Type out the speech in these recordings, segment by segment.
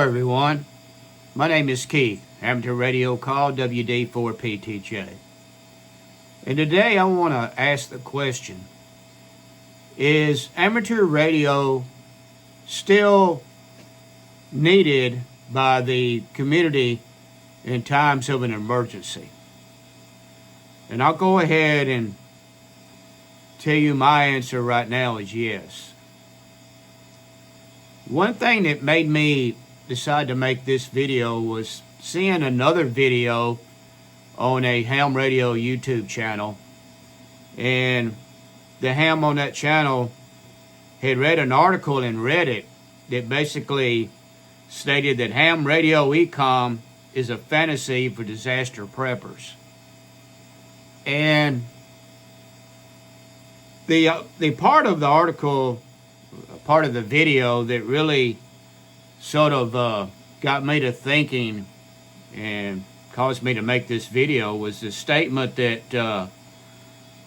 everyone. My name is Keith, amateur radio call WD4PTJ. And today I want to ask the question, is amateur radio still needed by the community in times of an emergency? And I'll go ahead and tell you my answer right now is yes. One thing that made me decide to make this video was seeing another video on a ham radio YouTube channel, and the ham on that channel had read an article in Reddit that basically stated that ham radio ecom is a fantasy for disaster preppers. And the part of the article, part of the video that really sort of got me to thinking and caused me to make this video was the statement that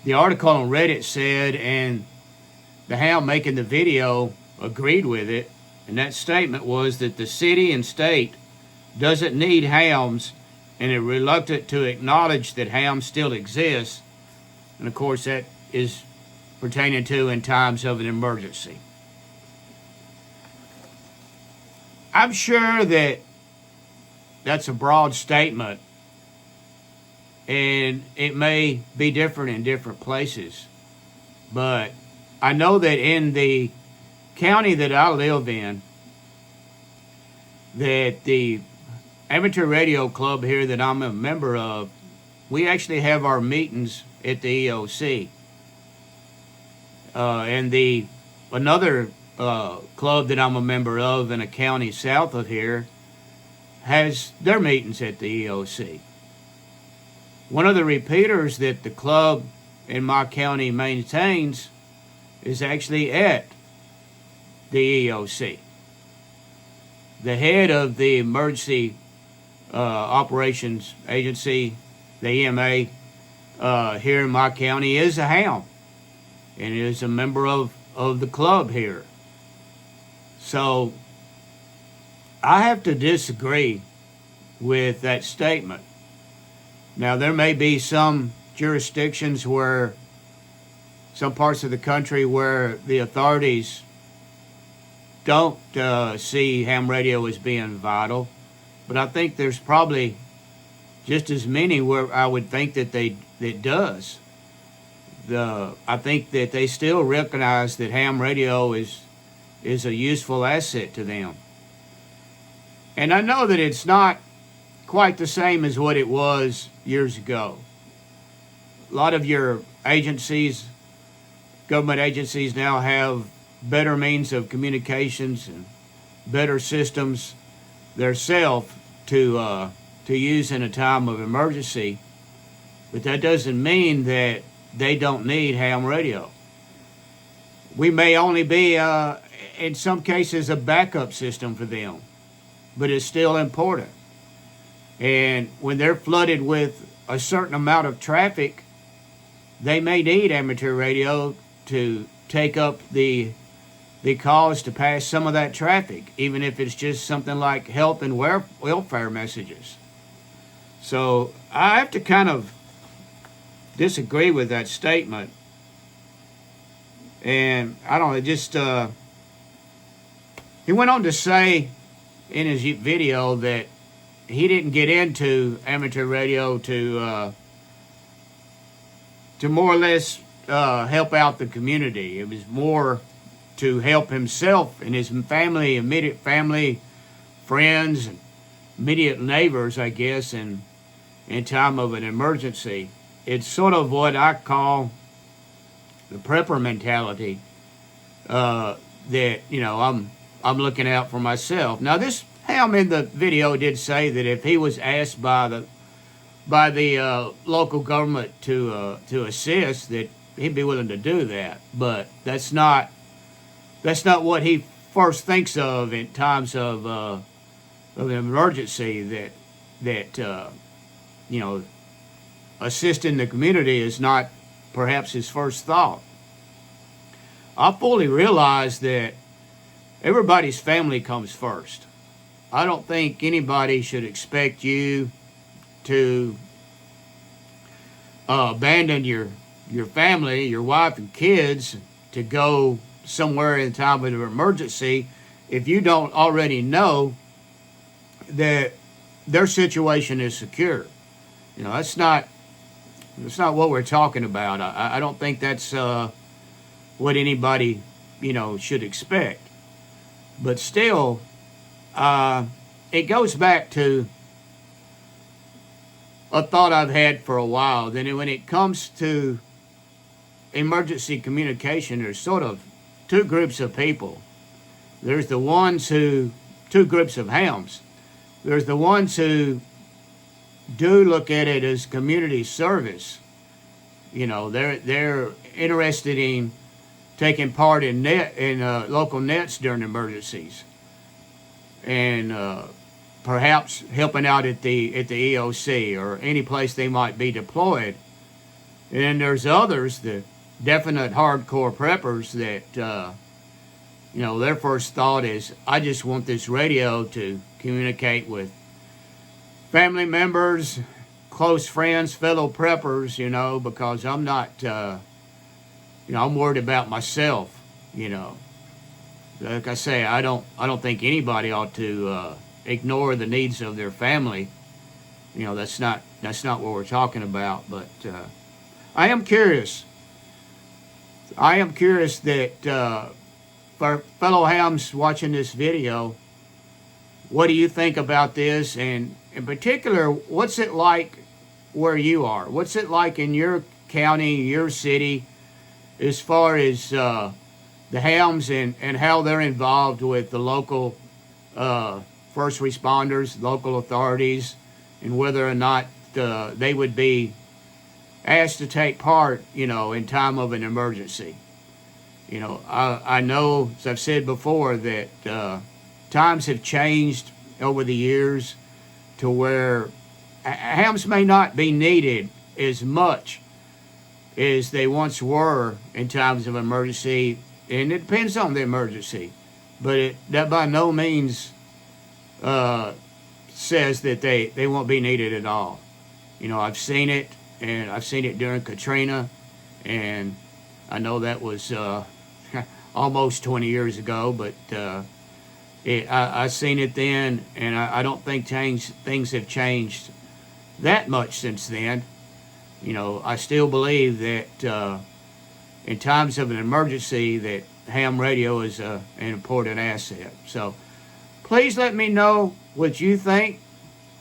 the article on Reddit said, and the ham making the video agreed with it. And that statement was that the city and state doesn't need hams and are reluctant to acknowledge that hams still exist. And of course that is pertaining to in times of an emergency. I'm sure that that's a broad statement, and it may be different in different places, but I know that in the county that I live in, that the amateur radio club here that I'm a member of, we actually have our meetings at the EOC. And another club that I'm a member of in a county south of here has their meetings at the EOC. One of the repeaters that the club in my county maintains is actually at the EOC. The head of the Emergency Operations Agency, the EMA, here in my county is a ham and is a member of the club here. So I have to disagree with that statement. Now, there may be some jurisdictions where, some parts of the country where the authorities don't see ham radio as being vital, but I think there's probably just as many where I would think that it does. I think that they still recognize that ham radio is a useful asset to them. And I know that it's not quite the same as what it was years ago. A lot of your agencies, government agencies now have better means of communications and better systems themselves to use in a time of emergency. But that doesn't mean that they don't need ham radio. We may only be, in some cases, a backup system for them, but it's still important. And when they're flooded with a certain amount of traffic, they may need amateur radio to take up the calls to pass some of that traffic, even if it's just something like health and welfare messages. So I have to kind of disagree with that statement. And I don't know, just he went on to say in his video that he didn't get into amateur radio to more or less help out the community. It was more to help himself and his family, immediate family, friends, and immediate neighbors, I guess, in time of an emergency. It's sort of what I call the prepper mentality, that, you know, I'm looking out for myself. Now, this ham in the video did say that if he was asked by the local government to assist, that he'd be willing to do that. But that's not what he first thinks of in times of an emergency. That you know, assisting the community is not perhaps his first thought. I fully realize that everybody's family comes first. I don't think anybody should expect you to abandon your family, your wife and kids, to go somewhere in time of an emergency if you don't already know that their situation is secure. You know, that's not what we're talking about. I don't think that's what anybody, should expect. But still, it goes back to a thought I've had for a while. That when it comes to emergency communication, there's sort of two groups of people. There's the ones two groups of hams. There's the ones who do look at it as community service. They're interested in taking part in local nets during emergencies, and perhaps helping out at the EOC or any place they might be deployed. And then there's others, the definite hardcore preppers that their first thought is, I just want this radio to communicate with family members, close friends, fellow preppers, because I'm not, I'm worried about myself, Like I say, I don't think anybody ought to ignore the needs of their family. That's not what we're talking about. But I am curious. That for fellow hams watching this video, what do you think about this? And in particular, what's it like where you are? What's it like in your county, your city, as far as the hams and how they're involved with the local first responders, local authorities, and whether or not they would be asked to take part, in time of an emergency. I know, as I've said before, that times have changed over the years to where hams may not be needed as much as they once were in times of emergency, and it depends on the emergency. But that by no means says that they won't be needed at all. I've seen it, and I've seen it during Katrina, and I know that was almost 20 years ago, but I've seen it then, and I don't think things have changed that much since then. I still believe that in times of an emergency that ham radio is an important asset. So please let me know what you think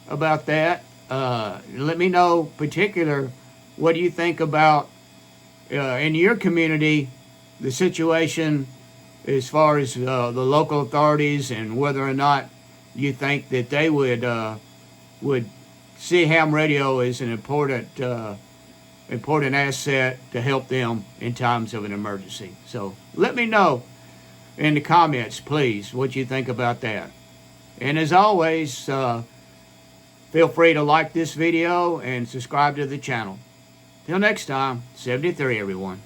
about that. Let me know particular what do you think about in your community the situation as far as the local authorities, and whether or not you think that they would see ham radio as an important asset to help them in times of an emergency. So let me know in the comments, please, what you think about that. And as always, feel free to like this video and subscribe to the channel. Till next time, 73 everyone.